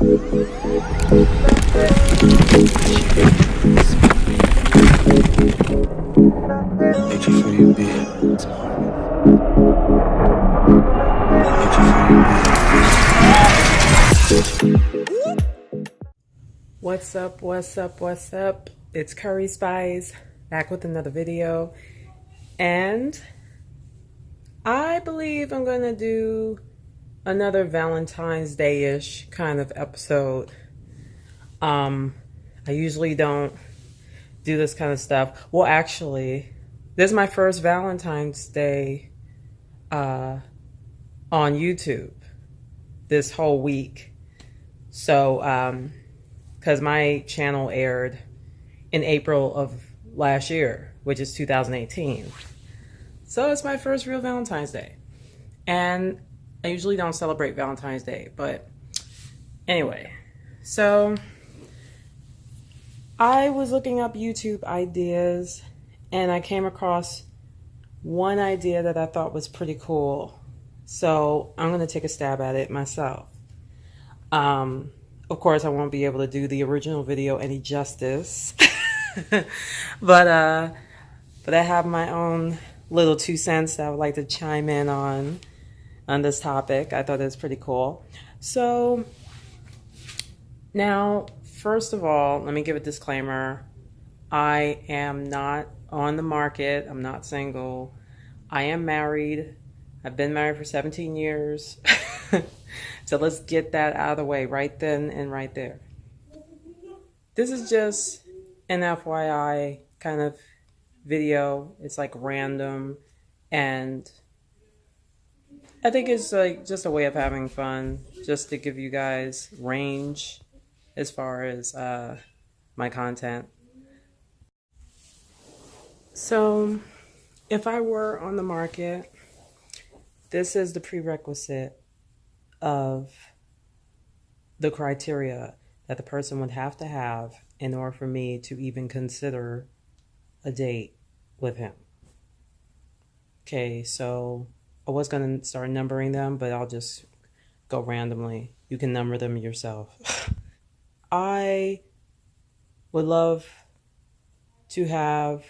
What's up, what's up, what's up? It's Curry Spies back with another video, and I believe I'm gonna do another Valentine's Day-ish kind of episode. I usually don't do this kind of stuff. Well, actually, this is my first Valentine's Day on YouTube this whole week. So, because my channel aired in April of last year, which is 2018. So it's my first real Valentine's Day. And I usually don't celebrate Valentine's Day, but anyway. So I was looking up YouTube ideas and I came across one idea that I thought was pretty cool. So I'm going to take a stab at it myself. Of course, I won't be able to do the original video any justice, but I have my own little 2 cents that I would like to chime in on this topic. I thought it was pretty cool. So now, first of all, let me give a disclaimer. I am not on the market. I'm not single. I am married. I've been married for 17 years. So let's get that out of the way right then and right there. This is just an FYI kind of video. It's like random, and I think it's like just a way of having fun, just to give you guys range as far as my content. So if I were on the market, this is the prerequisite of the criteria that the person would have to have in order for me to even consider a date with him. Okay, so I was going to start numbering them, but I'll just go randomly. You can number them yourself. I would love to have,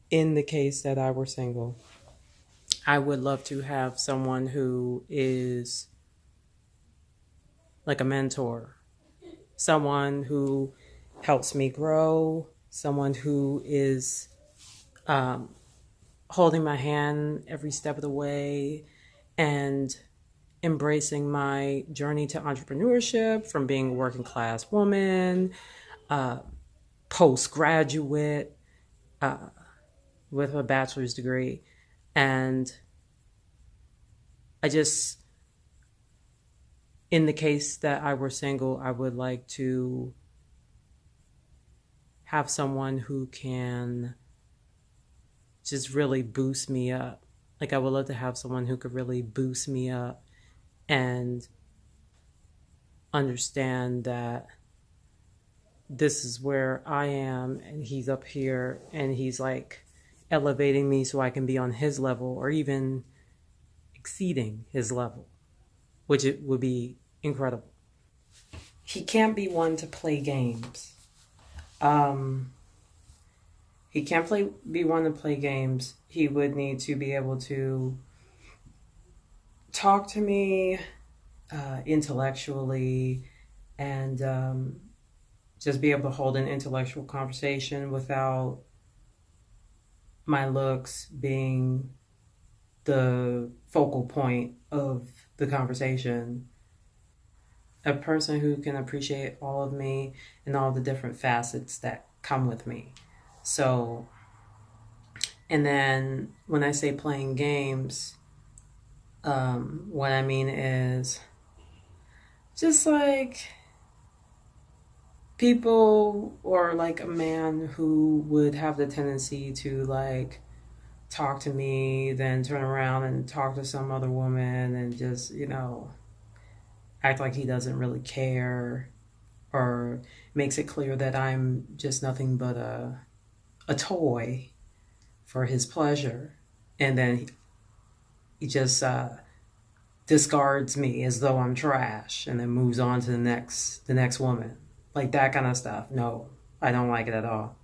in the case that I were single, I would love to have someone who is like a mentor, someone who helps me grow, someone who is holding my hand every step of the way and embracing my journey to entrepreneurship from being a working class woman, postgraduate with a bachelor's degree. And I just, in the case that I were single, I would like to have someone who can just really boost me up. Like, I would love to have someone who could really boost me up and understand that this is where I am and he's up here and he's like elevating me so I can be on his level or even exceeding his level, which it would be incredible. He can't be one to play games. He can't be one to play games. He would need to be able to talk to me intellectually and just be able to hold an intellectual conversation without my looks being the focal point of the conversation. A person who can appreciate all of me and all the different facets that come with me. So, and then when I say playing games, what I mean is just like people, or like a man who would have the tendency to like talk to me, then turn around and talk to some other woman and just, you know, act like he doesn't really care, or makes it clear that I'm just nothing but a toy for his pleasure. And then he just discards me as though I'm trash and then moves on to the next woman. Like that kind of stuff. No, I don't like it at all.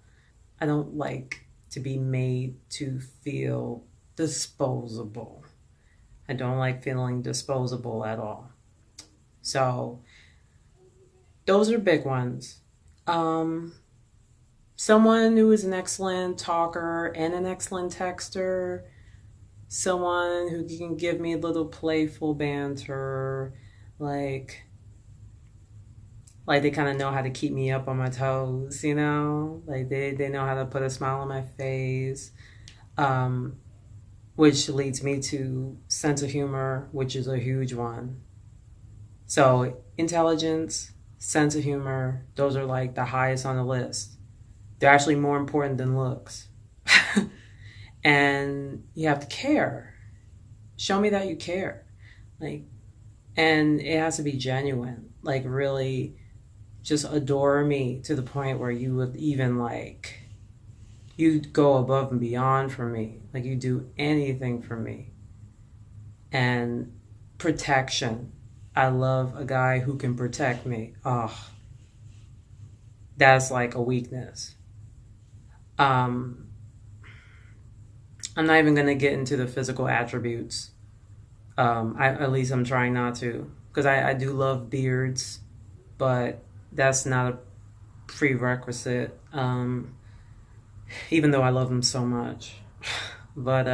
I don't like to be made to feel disposable. I don't like feeling disposable at all. So those are big ones. Someone who is an excellent talker and an excellent texter. Someone who can give me a little playful banter, like they kind of know how to keep me up on my toes, you know? Like they know how to put a smile on my face, which leads me to sense of humor, which is a huge one. So intelligence, sense of humor, those are like the highest on the list. They're actually more important than looks. And you have to care. Show me that you care. Like, and it has to be genuine. Like really just adore me to the point where you would even like, you'd go above and beyond for me. Like you do anything for me. And protection. I love a guy who can protect me. Oh, that's like a weakness. I'm not even going to get into the physical attributes. At least I'm trying not to. Because I do love beards, but that's not a prerequisite. Even though I love them so much. But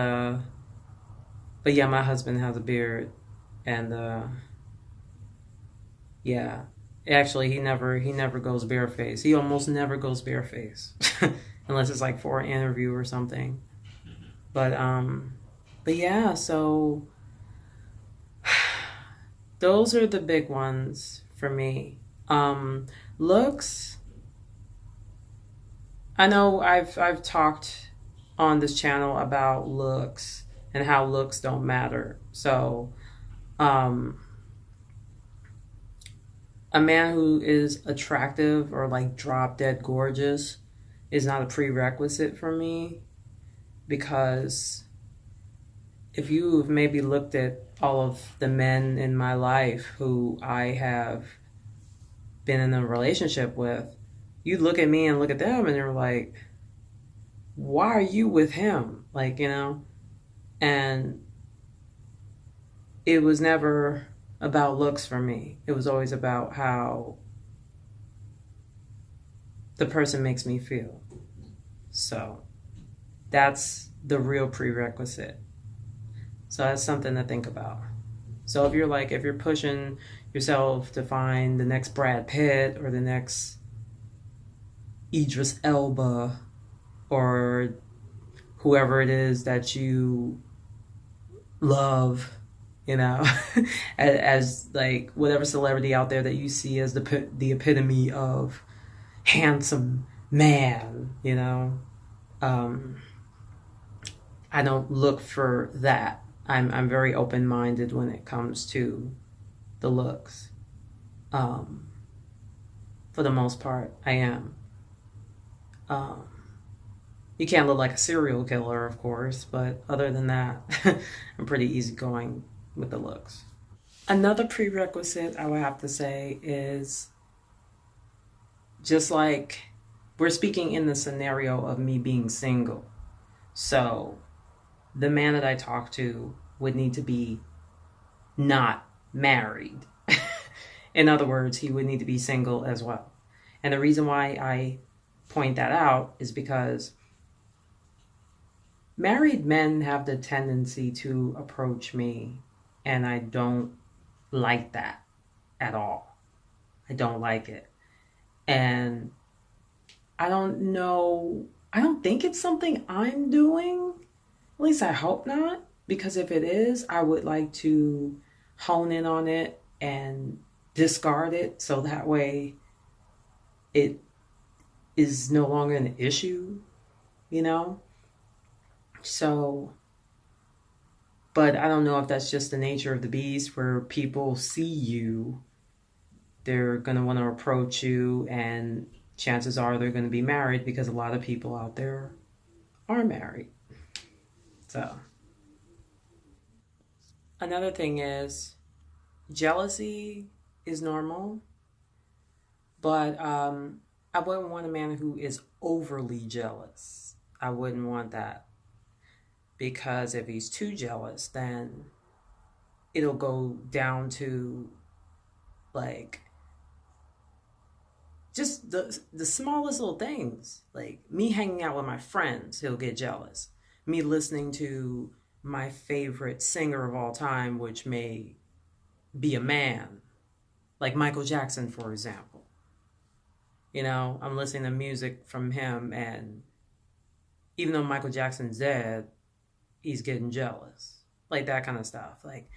yeah, my husband has a beard. And yeah. Actually, he never goes barefaced. He almost never goes barefaced. Unless it's like for an interview or something. But yeah, so those are the big ones for me. Looks. I know I've talked on this channel about looks and how looks don't matter. So, a man who is attractive or like drop dead gorgeous is not a prerequisite for me, because if you've maybe looked at all of the men in my life who I have been in a relationship with, you look at me and look at them and you're like, why are you with him? Like, you know? And it was never about looks for me. It was always about how the person makes me feel. So that's the real prerequisite. So that's something to think about. So if you're pushing yourself to find the next Brad Pitt or the next Idris Elba or whoever it is that you love, you know, as like whatever celebrity out there that you see as the epitome of handsome man, you know, I don't look for that. I'm very open-minded when it comes to the looks. For the most part, I am. You can't look like a serial killer, of course, but other than that, I'm pretty easygoing with the looks. Another prerequisite I would have to say is, just like we're speaking in the scenario of me being single. So the man that I talk to would need to be not married. In other words, he would need to be single as well. And the reason why I point that out is because married men have the tendency to approach me, and I don't like that at all. I don't like it. And I don't know, I don't think it's something I'm doing. At least I hope not. Because if it is, I would like to hone in on it and discard it so that way it is no longer an issue, you know? So, but I don't know if that's just the nature of the beast where people see you, they're going to want to approach you, and chances are they're going to be married because a lot of people out there are married. So, another thing is, jealousy is normal, but I wouldn't want a man who is overly jealous. I wouldn't want that, because if he's too jealous, then it'll go down to like just the smallest little things. Like me hanging out with my friends, he'll get jealous. Me listening to my favorite singer of all time, which may be a man, like Michael Jackson, for example. You know, I'm listening to music from him, and even though Michael Jackson's dead, he's getting jealous. Like that kind of stuff. Like,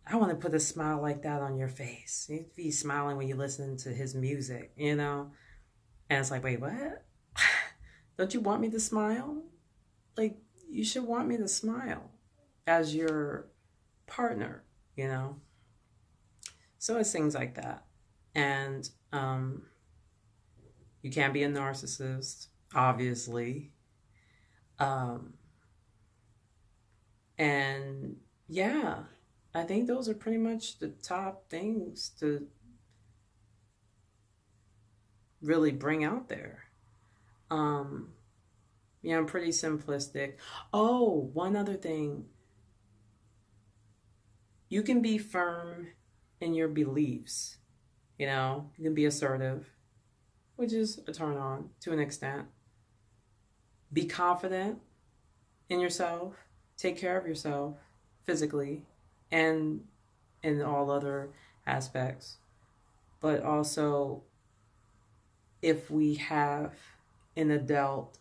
I want to put a smile like that on your face. You'd be smiling when you listen to his music, you know? And it's like, wait, what? Don't you want me to smile? Like, you should want me to smile as your partner, you know? So it's things like that. And you can't be a narcissist, obviously. And yeah, I think those are pretty much the top things to really bring out there. Yeah, I'm pretty simplistic. Oh, one other thing. You can be firm in your beliefs. You know, you can be assertive, which is a turn on to an extent. Be confident in yourself. Take care of yourself physically and in all other aspects. But also, if we have an adult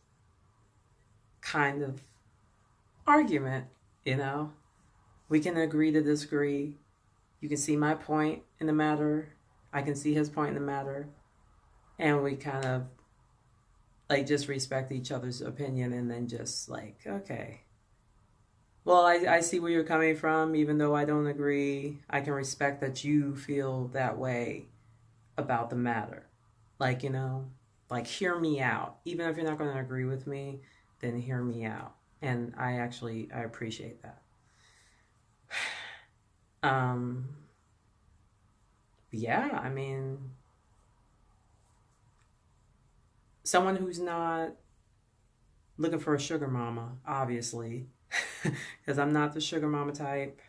kind of argument, you know, we can agree to disagree. You can see my point in the matter. I can see his point in the matter. And we kind of like just respect each other's opinion, and then just like, okay, well, I see where you're coming from. Even though I don't agree, I can respect that you feel that way about the matter. Like, you know, like hear me out. Even if you're not going to agree with me, then hear me out. And I appreciate that. Yeah, I mean, someone who's not looking for a sugar mama, obviously, because I'm not the sugar mama type.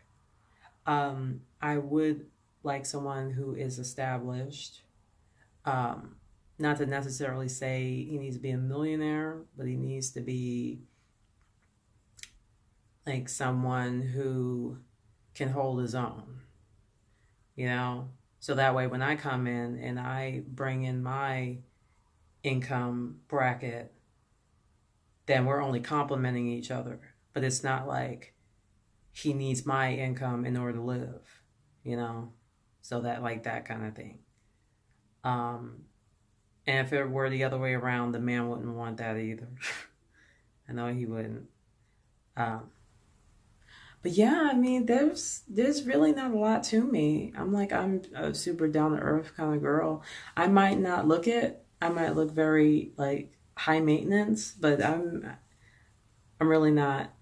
I would like someone who is established. Not to necessarily say he needs to be a millionaire, but he needs to be like someone who can hold his own, you know? So that way when I come in and I bring in my income bracket, then we're only complementing each other. But it's not like he needs my income in order to live, you know? So that, like, that kind of thing. And if it were the other way around, the man wouldn't want that either. I know he wouldn't. But yeah, I mean, there's really not a lot to me. I'm a super down to earth kind of girl. I might look very like high maintenance, but I'm really not.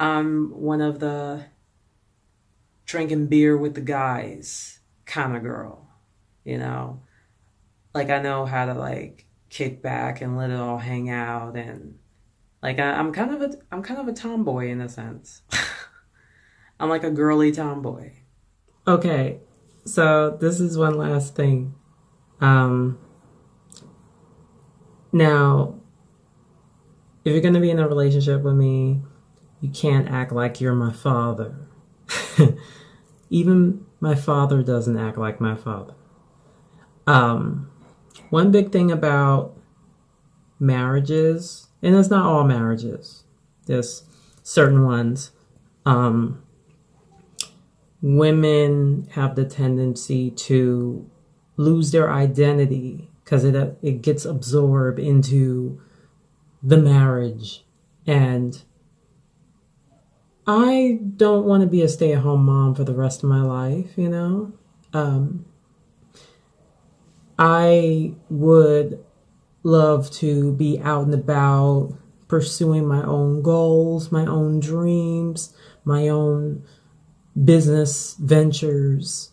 I'm one of the drinking beer with the guys kind of girl, you know? Like, I know how to like kick back and let it all hang out, and like I'm kind of a tomboy in a sense. I'm like a girly tomboy. Okay, so this is one last thing. Now, if you're gonna be in a relationship with me, you can't act like you're my father. Even my father doesn't act like my father. One big thing about marriages, and it's not all marriages, there's certain ones, women have the tendency to lose their identity because it gets absorbed into the marriage. And I don't want to be a stay-at-home mom for the rest of my life, you know? I would love to be out and about, pursuing my own goals, my own dreams, my own business ventures.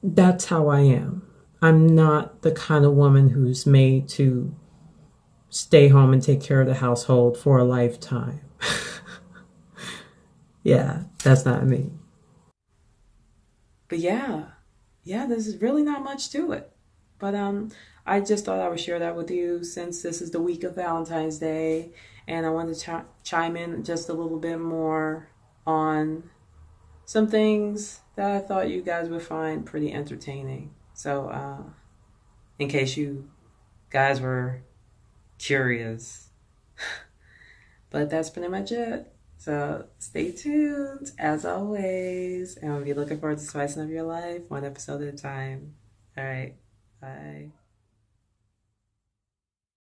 That's how I am. I'm not the kind of woman who's made to stay home and take care of the household for a lifetime. Yeah, that's not me. But yeah, there's really not much to it. But I just thought I would share that with you since this is the week of Valentine's Day, and I wanted to chime in just a little bit more on some things that I thought you guys would find pretty entertaining. So, in case you guys were curious, but that's pretty much it. So stay tuned as always, and I'll be looking forward to spicing up your life one episode at a time. All right, bye.